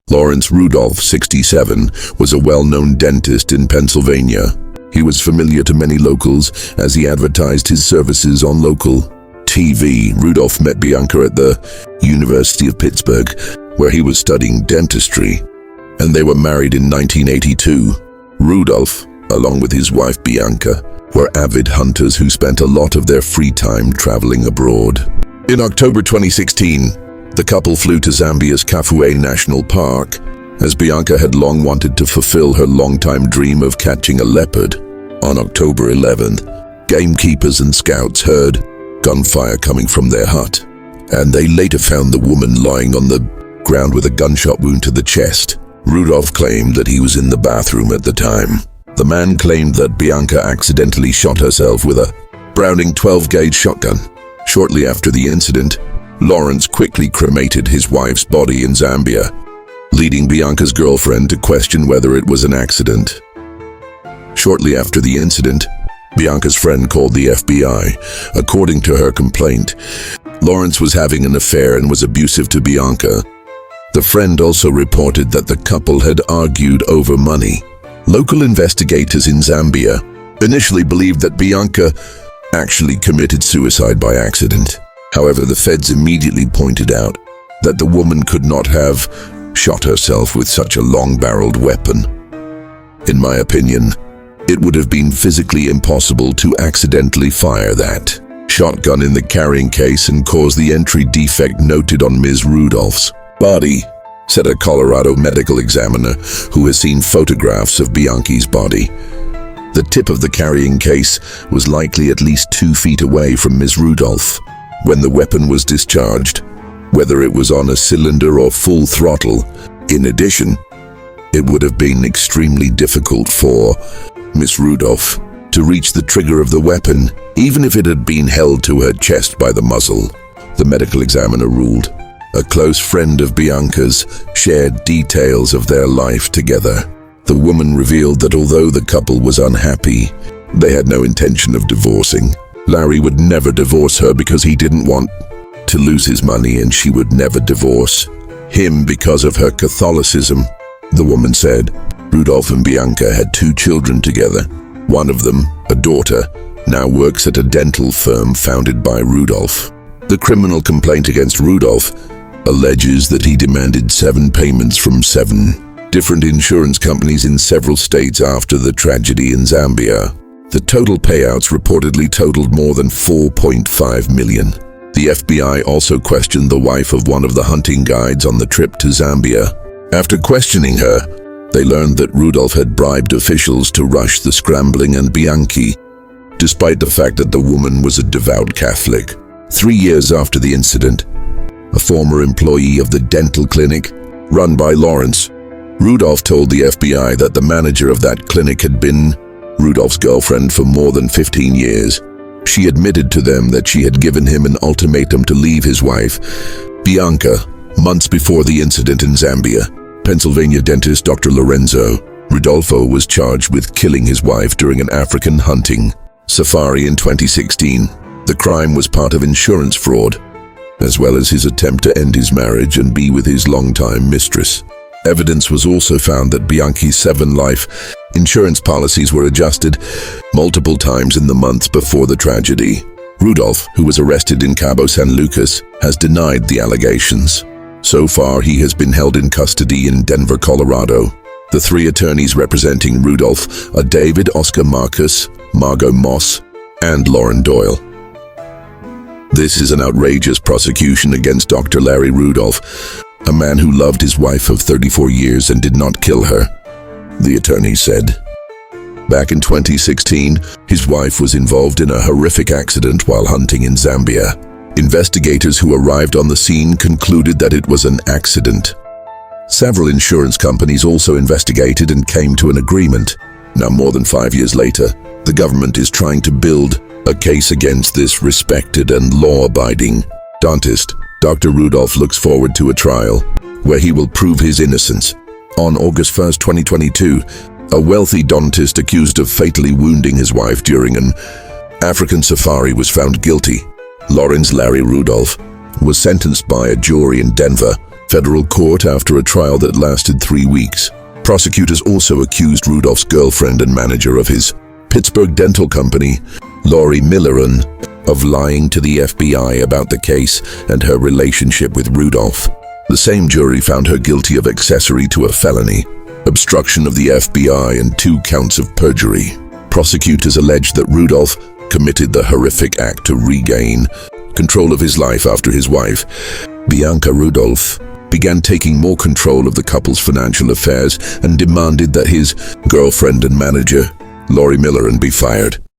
Lawrence Rudolph, 67, was a well-known dentist in Pennsylvania. He was familiar to many locals as he advertised his services on local TV. Rudolph met Bianca at the University of Pittsburgh, where he was studying dentistry, and they were married in 1982. Rudolph, along with his wife Bianca, were avid hunters who spent a lot of their free time traveling abroad. In October 2016, the couple flew to Zambia's Kafue National Park, as Bianca had long wanted to fulfill her longtime dream of catching a leopard. On October 11th, gamekeepers and scouts heard gunfire coming from their hut, and they later found the woman lying on the ground with a gunshot wound to the chest. Rudolph claimed that he was in the bathroom at the time. The man claimed that Bianca accidentally shot herself with a Browning 12-gauge shotgun. Shortly after the incident, Lawrence quickly cremated his wife's body in Zambia, leading Bianca's girlfriend to question whether it was an accident. Shortly after the incident, Bianca's friend called the FBI. According to her complaint, Lawrence was having an affair and was abusive to Bianca. The friend also reported that the couple had argued over money. Local investigators in Zambia initially believed that Bianca actually committed suicide by accident. However, the feds immediately pointed out that the woman could not have shot herself with such a long-barreled weapon. In my opinion, it would have been physically impossible to accidentally fire that shotgun in the carrying case and cause the entry defect noted on Ms. Rudolph's body, said a Colorado medical examiner who has seen photographs of Bianca's body. The tip of the carrying case was likely at least 2 feet away from Ms. Rudolph when the weapon was discharged, whether it was on a cylinder or full throttle. In addition, it would have been extremely difficult for Ms. Rudolph to reach the trigger of the weapon, even if it had been held to her chest by the muzzle, the medical examiner ruled. A close friend of Bianca's shared details of their life together. The woman revealed that although the couple was unhappy, they had no intention of divorcing. Larry would never divorce her because he didn't want to lose his money, and she would never divorce him because of her Catholicism, the woman said. Rudolph and Bianca had 2 children together. One of them, a daughter, now works at a dental firm founded by Rudolph. The criminal complaint against Rudolph alleges that he demanded 7 payments from 7 different insurance companies in several states after the tragedy in Zambia. The total payouts reportedly totaled more than $4.5 million. The FBI also questioned the wife of one of the hunting guides on the trip to Zambia. After questioning her, they learned that Rudolph had bribed officials to rush the scrambling and Bianca, despite the fact that the woman was a devout Catholic. 3 years after the incident, a former employee of the dental clinic run by Lawrence Rudolph told the FBI that the manager of that clinic had been Rudolph's girlfriend for more than 15 years. She admitted to them that she had given him an ultimatum to leave his wife, Bianca, months before the incident in Zambia. Pennsylvania dentist Dr. Lorenzo Rudolpho was charged with killing his wife during an African hunting safari in 2016. The crime was part of insurance fraud, as well as his attempt to end his marriage and be with his longtime mistress. Evidence was also found that Bianca's 7 life insurance policies were adjusted multiple times in the months before the tragedy. Rudolph, who was arrested in Cabo San Lucas, has denied the allegations. So far, he has been held in custody in Denver, Colorado. The 3 attorneys representing Rudolph are David Oscar Marcus, Margot Moss, and Lauren Doyle. This is an outrageous prosecution against Dr. Larry Rudolph, a man who loved his wife of 34 years and did not kill her, the attorney said. Back in 2016, his wife was involved in a horrific accident while hunting in Zambia. Investigators who arrived on the scene concluded that it was an accident. Several insurance companies also investigated and came to an agreement. Now, more than 5 years later, the government is trying to build a case against this respected and law-abiding dentist. Dr. Rudolph looks forward to a trial where he will prove his innocence. On August 1, 2022, a wealthy dentist accused of fatally wounding his wife during an African safari was found guilty. Lawrence Larry Rudolph was sentenced by a jury in Denver federal court after a trial that lasted 3 weeks. Prosecutors also accused Rudolph's girlfriend and manager of his Pittsburgh dental company, Lori Milleran, of lying to the FBI about the case and her relationship with Rudolph. The same jury found her guilty of accessory to a felony, obstruction of the FBI, and 2 counts of perjury. Prosecutors alleged that Rudolph committed the horrific act to regain control of his life after his wife, Bianca Rudolph, began taking more control of the couple's financial affairs and demanded that his girlfriend and manager, Lori Milleran, be fired.